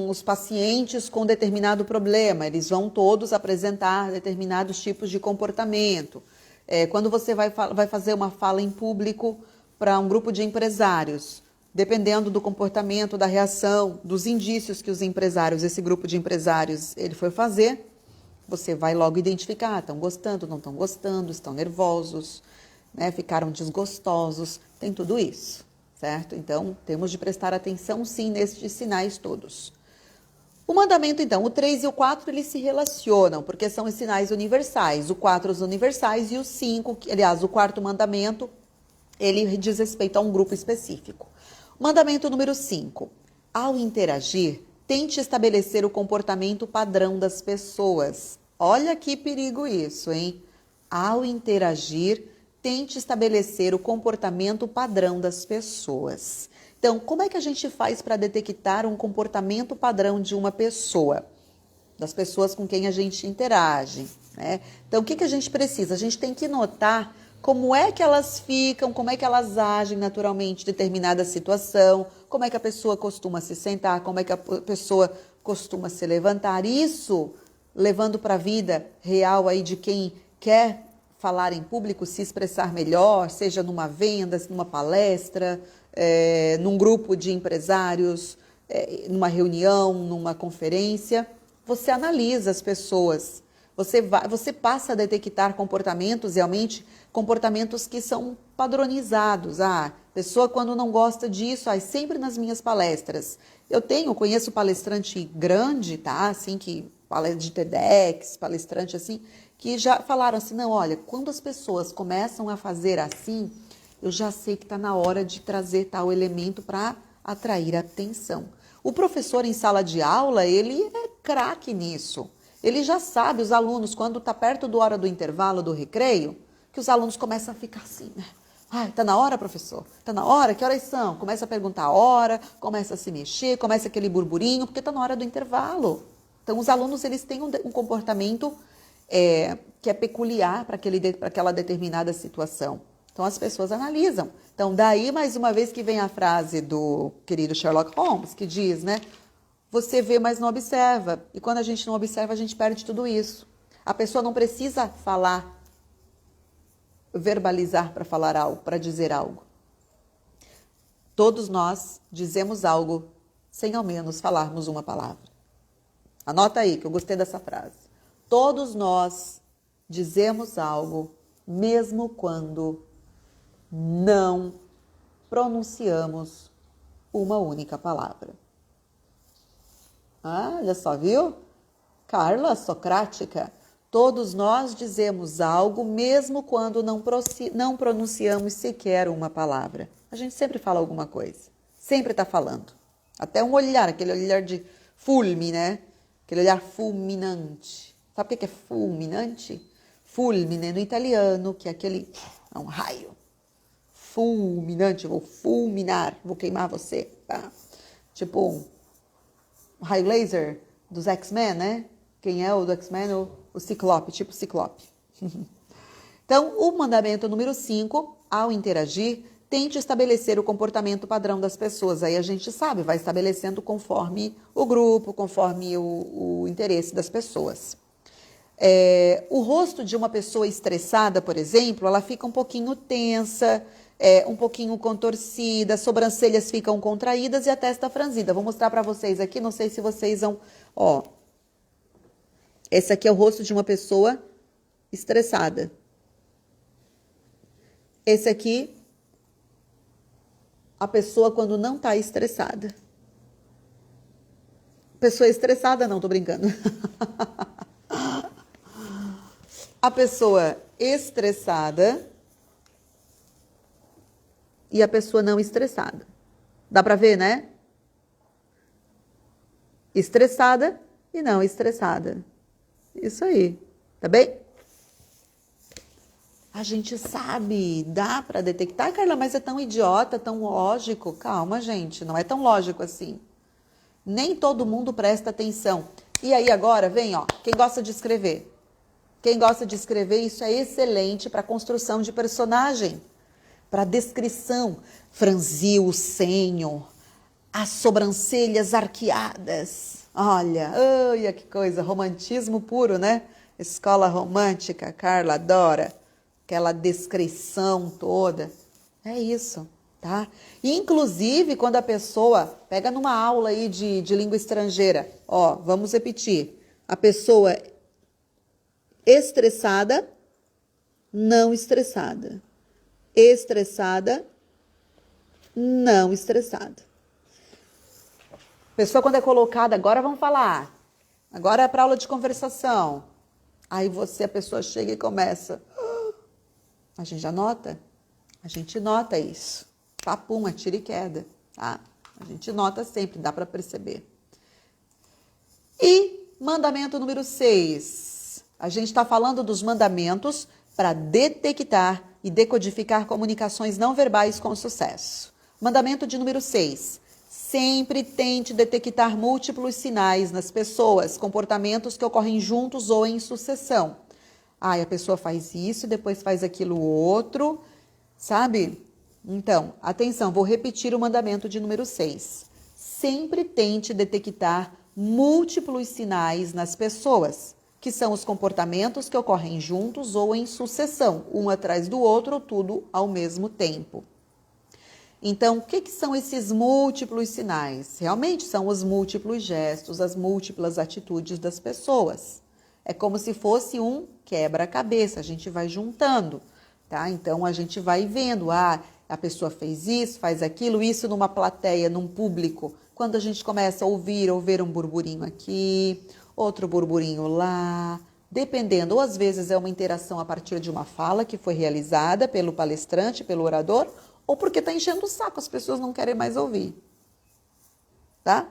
os pacientes com determinado problema, eles vão todos apresentar determinados tipos de comportamento. Quando você vai fazer uma fala em público para um grupo de empresários, dependendo do comportamento, da reação, dos indícios que os empresários, esse grupo de empresários, ele foi fazer, você vai logo identificar, estão gostando, não estão gostando, estão nervosos, né, ficaram desgostosos, tem tudo isso, certo? Então, temos de prestar atenção, sim, nesses sinais todos. O mandamento, então, o 3 e o 4, eles se relacionam, porque são os sinais universais. O 4, os universais, e o 5, aliás, o quarto mandamento, ele diz respeito a um grupo específico. Mandamento número 5. Ao interagir, tente estabelecer o comportamento padrão das pessoas. Olha que perigo isso, hein? Ao interagir, tente estabelecer o comportamento padrão das pessoas. Então, como é que a gente faz para detectar um comportamento padrão de uma pessoa? Das pessoas com quem a gente interage, né? Então, o que a gente precisa? A gente tem que notar como é que elas ficam, como é que elas agem naturalmente em determinada situação, como é que a pessoa costuma se sentar, como é que a pessoa costuma se levantar. Isso levando para a vida real aí de quem quer falar em público, se expressar melhor, seja numa venda, numa palestra, num grupo de empresários, numa reunião, numa conferência. Você analisa as pessoas, você passa a detectar comportamentos, realmente, comportamentos que são padronizados. Pessoa quando não gosta disso, sempre nas minhas palestras. Conheço palestrante grande, tá? Assim, de TEDx, palestrante assim, que já falaram assim, não, olha, quando as pessoas começam a fazer assim, eu já sei que está na hora de trazer tal elemento para atrair a atenção. O professor em sala de aula, ele é craque nisso. Ele já sabe, os alunos, quando está perto da hora do intervalo, do recreio, que os alunos começam a ficar assim, né? Está na hora, professor? Está na hora? Que horas são? Começa a perguntar a hora, começa a se mexer, começa aquele burburinho, porque está na hora do intervalo. Então, os alunos, eles têm um comportamento que é peculiar para aquela determinada situação. Então, as pessoas analisam. Então, daí, mais uma vez, que vem a frase do querido Sherlock Holmes, que diz, né? Você vê, mas não observa. E quando a gente não observa, a gente perde tudo isso. A pessoa não precisa falar, verbalizar para falar algo, para dizer algo. Todos nós dizemos algo sem ao menos falarmos uma palavra. Anota aí, que eu gostei dessa frase. Todos nós dizemos algo, mesmo quando não pronunciamos uma única palavra. Olha só, viu? Carla, socrática. Todos nós dizemos algo, mesmo quando não pronunciamos sequer uma palavra. A gente sempre fala alguma coisa. Sempre está falando. Até um olhar, aquele olhar de fulme, né? Aquele olhar fulminante. Sabe o que é fulminante? Fulmine no italiano, que é aquele... É um raio. fulminante, vou fulminar, vou queimar você, tá? Tipo um raio laser dos X-Men, né? Quem é o do X-Men? O Ciclope, tipo Ciclope. Então, o mandamento número 5, ao interagir, tente estabelecer o comportamento padrão das pessoas. Aí a gente sabe, vai estabelecendo conforme o grupo, conforme o interesse das pessoas. O rosto de uma pessoa estressada, por exemplo, ela fica um pouquinho tensa, um pouquinho contorcida, as sobrancelhas ficam contraídas e a testa franzida. Vou mostrar para vocês aqui, não sei se vocês vão... Ó, esse aqui é o rosto de uma pessoa estressada. Esse aqui, a pessoa quando não está estressada. Pessoa estressada, não, tô brincando. A pessoa estressada e a pessoa não estressada. Dá para ver, né? Estressada e não estressada. Isso aí, tá bem? A gente sabe, dá para detectar, Carla, mas é tão idiota, tão lógico. Calma, gente, não é tão lógico assim. Nem todo mundo presta atenção. E aí agora, vem, ó, quem gosta de escrever. Quem gosta de escrever, isso é excelente para construção de personagem, para descrição. Franziu o senho, as sobrancelhas arqueadas. Olha que coisa, romantismo puro, né? Escola romântica, Carla adora. Aquela descrição toda. É isso, tá? E, inclusive, quando a pessoa pega numa aula aí de língua estrangeira, ó, vamos repetir. A pessoa estressada, não estressada. Estressada, não estressada. Pessoa quando é colocada, agora vamos falar. Agora é para aula de conversação. Aí a pessoa chega e começa. A gente já nota? A gente nota isso. Papum, atira e queda, tá? A gente nota sempre, dá para perceber. E mandamento número 6. A gente está falando dos mandamentos para detectar e decodificar comunicações não verbais com sucesso. Mandamento de número 6. Sempre tente detectar múltiplos sinais nas pessoas, comportamentos que ocorrem juntos ou em sucessão. A pessoa faz isso, depois faz aquilo outro, sabe? Então, atenção, vou repetir o mandamento de número 6. Sempre tente detectar múltiplos sinais nas pessoas, que são os comportamentos que ocorrem juntos ou em sucessão, um atrás do outro, tudo ao mesmo tempo. Então, o que são esses múltiplos sinais? Realmente são os múltiplos gestos, as múltiplas atitudes das pessoas. É como se fosse um quebra-cabeça, a gente vai juntando, tá? Então, a gente vai vendo, a pessoa fez isso, faz aquilo, isso numa plateia, num público. Quando a gente começa a ouvir ou ver um burburinho aqui, outro burburinho lá, dependendo, ou às vezes é uma interação a partir de uma fala que foi realizada pelo palestrante, pelo orador, ou porque está enchendo o saco, as pessoas não querem mais ouvir, tá?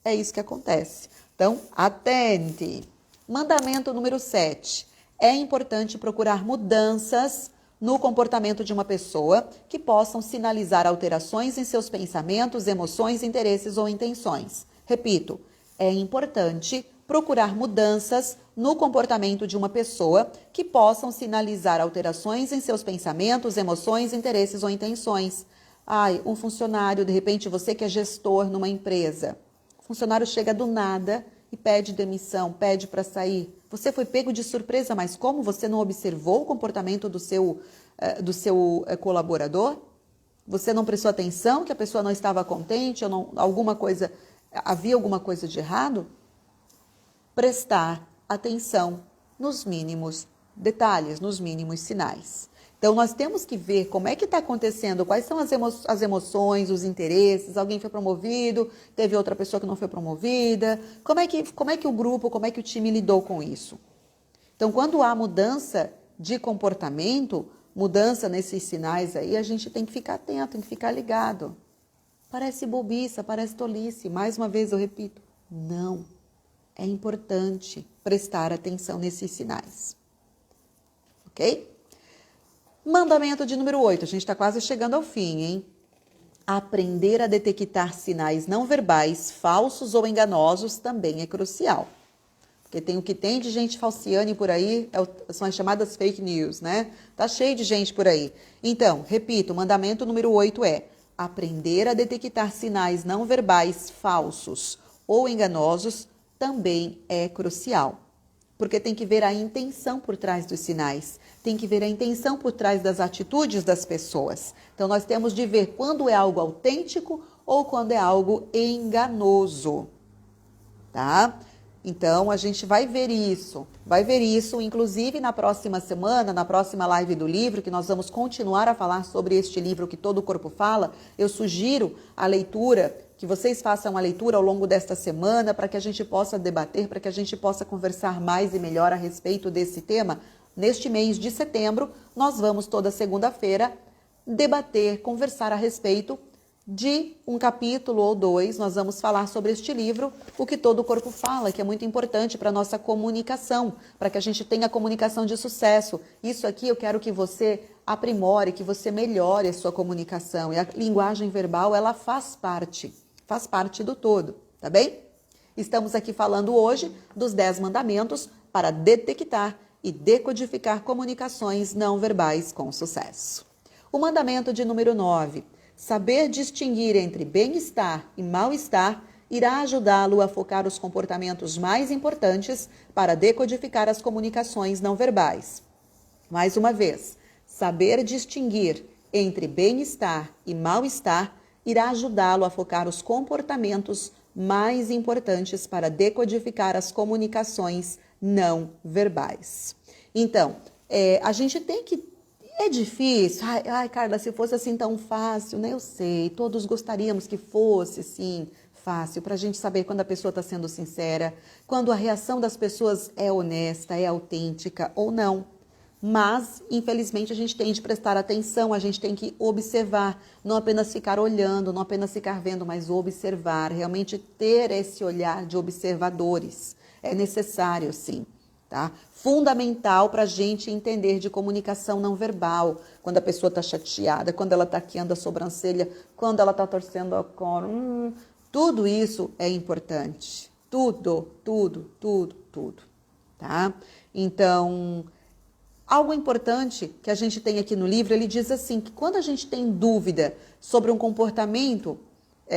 É isso que acontece. Então, atente. Mandamento número 7. É importante procurar mudanças no comportamento de uma pessoa que possam sinalizar alterações em seus pensamentos, emoções, interesses ou intenções. Repito, é importante procurar mudanças no comportamento de uma pessoa que possam sinalizar alterações em seus pensamentos, emoções, interesses ou intenções. Um funcionário, de repente você que é gestor numa empresa, o funcionário chega do nada e pede demissão, pede para sair. Você foi pego de surpresa, mas como você não observou o comportamento do seu colaborador? Você não prestou atenção que a pessoa não estava contente, ou não, havia alguma coisa de errado? Prestar atenção nos mínimos detalhes, nos mínimos sinais. Então, nós temos que ver como é que está acontecendo, quais são as emoções, os interesses, alguém foi promovido, teve outra pessoa que não foi promovida, como é que o grupo, como é que o time lidou com isso. Então, quando há mudança de comportamento, mudança nesses sinais aí, a gente tem que ficar atento, tem que ficar ligado. Parece bobiça, parece tolice, mais uma vez eu repito, não. É importante prestar atenção nesses sinais. Ok? Mandamento de número 8, a gente está quase chegando ao fim, hein? Aprender a detectar sinais não verbais, falsos ou enganosos, também é crucial. Porque tem o que tem de gente falciane por aí, são as chamadas fake news, né? Tá cheio de gente por aí. Então, repito, o mandamento número 8 é aprender a detectar sinais não verbais, falsos ou enganosos, também é crucial. Porque tem que ver a intenção por trás dos sinais, tem que ver a intenção por trás das atitudes das pessoas. Então, nós temos de ver quando é algo autêntico ou quando é algo enganoso, tá? Então, a gente vai ver isso, inclusive na próxima semana, na próxima live do livro, que nós vamos continuar a falar sobre este livro que todo o corpo fala. Eu sugiro a leitura, que vocês façam a leitura ao longo desta semana, para que a gente possa debater, para que a gente possa conversar mais e melhor a respeito desse tema. Neste mês de setembro, nós vamos toda segunda-feira debater, conversar a respeito de um capítulo ou dois. Nós vamos falar sobre este livro, O que Todo o Corpo Fala, que é muito importante para a nossa comunicação, para que a gente tenha comunicação de sucesso. Isso aqui eu quero que você aprimore, que você melhore a sua comunicação. E a linguagem verbal, ela faz parte do todo, tá bem? Estamos aqui falando hoje dos 10 mandamentos para detectar e decodificar comunicações não verbais com sucesso. O mandamento de número 9. Saber distinguir entre bem-estar e mal-estar irá ajudá-lo a focar os comportamentos mais importantes para decodificar as comunicações não verbais. Mais uma vez, saber distinguir entre bem-estar e mal-estar irá ajudá-lo a focar os comportamentos mais importantes para decodificar as comunicações não verbais. Então, a gente tem que... É difícil. Ai, Carla, se fosse assim tão fácil, né? Eu sei, todos gostaríamos que fosse, sim, fácil, para a gente saber quando a pessoa está sendo sincera, quando a reação das pessoas é honesta, é autêntica ou não. Mas, infelizmente, a gente tem de prestar atenção, a gente tem que observar, não apenas ficar olhando, não apenas ficar vendo, mas observar, realmente ter esse olhar de observadores. É necessário, sim. Tá? Fundamental para a gente entender de comunicação não verbal, quando a pessoa está chateada, quando ela está arqueando a sobrancelha, quando ela está torcendo a cor, tudo isso é importante, tudo, tá? Então, algo importante que a gente tem aqui no livro, ele diz assim, que quando a gente tem dúvida sobre um comportamento,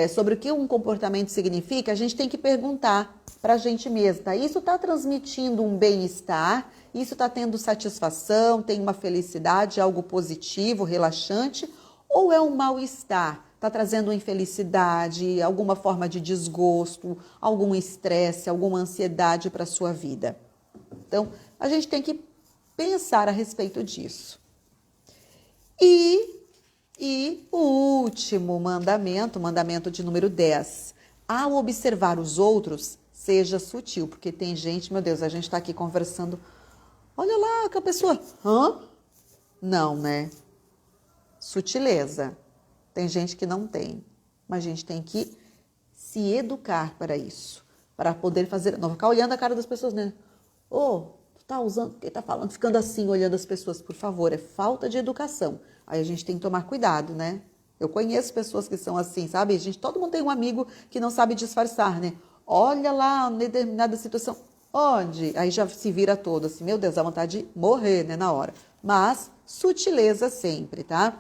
sobre o que um comportamento significa, a gente tem que perguntar para a gente mesmo, tá? Isso está transmitindo um bem-estar, isso está tendo satisfação, tem uma felicidade, algo positivo, relaxante, ou é um mal-estar? Está trazendo infelicidade, alguma forma de desgosto, algum estresse, alguma ansiedade para a sua vida? Então, a gente tem que pensar a respeito disso. E o último mandamento, mandamento de número 10. Ao observar os outros, seja sutil, porque tem gente, meu Deus, a gente está aqui conversando, olha lá que a pessoa, não, né? Sutileza. Tem gente que não tem, mas a gente tem que se educar para isso, para poder fazer, não ficar olhando a cara das pessoas, né? Tu tá usando, quem tá falando, ficando assim, olhando as pessoas, por favor, é falta de educação. Aí a gente tem que tomar cuidado, né? Eu conheço pessoas que são assim, sabe? Todo mundo tem um amigo que não sabe disfarçar, né? Olha lá, em determinada situação, onde? Aí já se vira todo, assim, meu Deus, dá vontade de morrer, né, na hora. Mas, sutileza sempre, tá?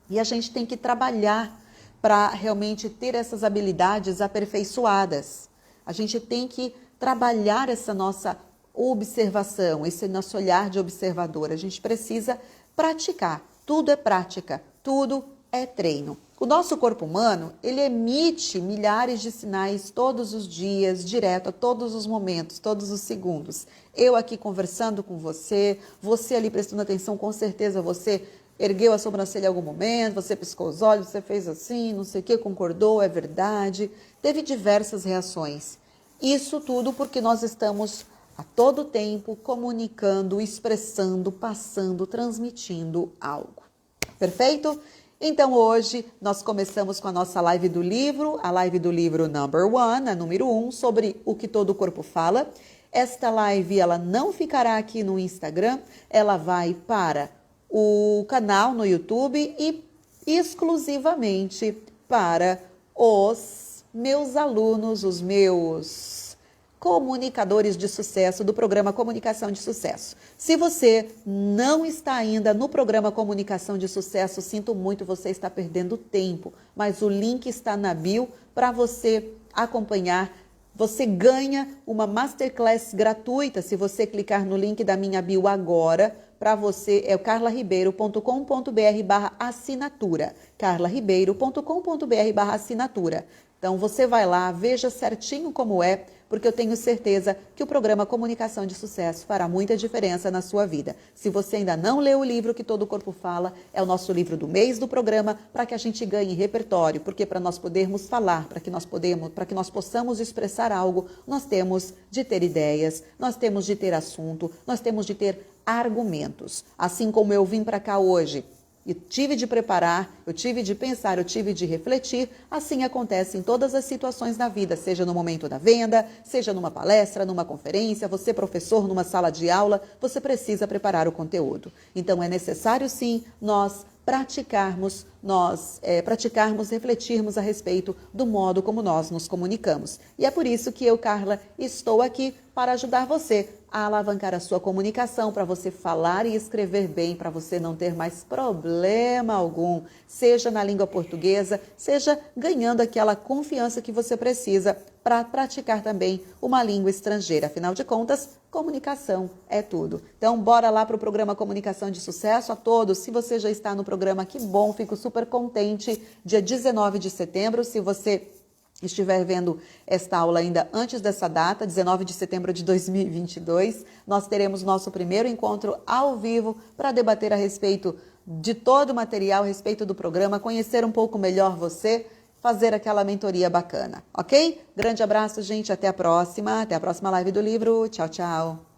E a gente tem que trabalhar para realmente ter essas habilidades aperfeiçoadas. A gente tem que trabalhar essa nossa observação, esse nosso olhar de observador. A gente precisa praticar. Tudo é prática, tudo é treino. O nosso corpo humano, ele emite milhares de sinais todos os dias, direto, a todos os momentos, todos os segundos. Eu aqui conversando com você, você ali prestando atenção, com certeza você ergueu a sobrancelha em algum momento, você piscou os olhos, você fez assim, não sei o que, concordou, é verdade. Teve diversas reações. Isso tudo porque nós estamos a todo tempo comunicando, expressando, passando, transmitindo algo. Perfeito? Então hoje nós começamos com a nossa live do livro, a live do livro number 1, a número 1, sobre o que todo o corpo fala. Esta live ela não ficará aqui no Instagram, ela vai para o canal no YouTube e exclusivamente para os meus alunos, os meus comunicadores de sucesso do programa Comunicação de Sucesso. Se você não está ainda no programa Comunicação de Sucesso, sinto muito, você está perdendo tempo, mas o link está na bio para você acompanhar. Você ganha uma masterclass gratuita se você clicar no link da minha bio agora. Para você é o carlaribeiro.com.br/assinatura. carlaribeiro.com.br/assinatura. Então você vai lá, veja certinho como é, porque eu tenho certeza que o programa Comunicação de Sucesso fará muita diferença na sua vida. Se você ainda não leu o livro que Todo o Corpo Fala, é o nosso livro do mês do programa, para que a gente ganhe repertório, porque para nós podermos falar, para que nós possamos expressar algo, nós temos de ter ideias, nós temos de ter assunto, nós temos de ter argumentos. Assim como eu vim para cá hoje, e tive de preparar, eu tive de pensar, eu tive de refletir. Assim acontece em todas as situações da vida, seja no momento da venda, seja numa palestra, numa conferência, você professor numa sala de aula, você precisa preparar o conteúdo. Então é necessário sim nós praticarmos, refletirmos a respeito do modo como nós nos comunicamos. E é por isso que eu, Carla, estou aqui para ajudar você a alavancar a sua comunicação, para você falar e escrever bem, para você não ter mais problema algum, seja na língua portuguesa, seja ganhando aquela confiança que você precisa para praticar também uma língua estrangeira. Afinal de contas, comunicação é tudo. Então, bora lá para o programa Comunicação de Sucesso a todos. Se você já está no programa, que bom, fico super contente. Dia 19 de setembro, se você estiver vendo esta aula ainda antes dessa data, 19 de setembro de 2022, nós teremos nosso primeiro encontro ao vivo para debater a respeito de todo o material, a respeito do programa, conhecer um pouco melhor você, fazer aquela mentoria bacana, ok? Grande abraço, gente, até a próxima live do livro. Tchau, tchau.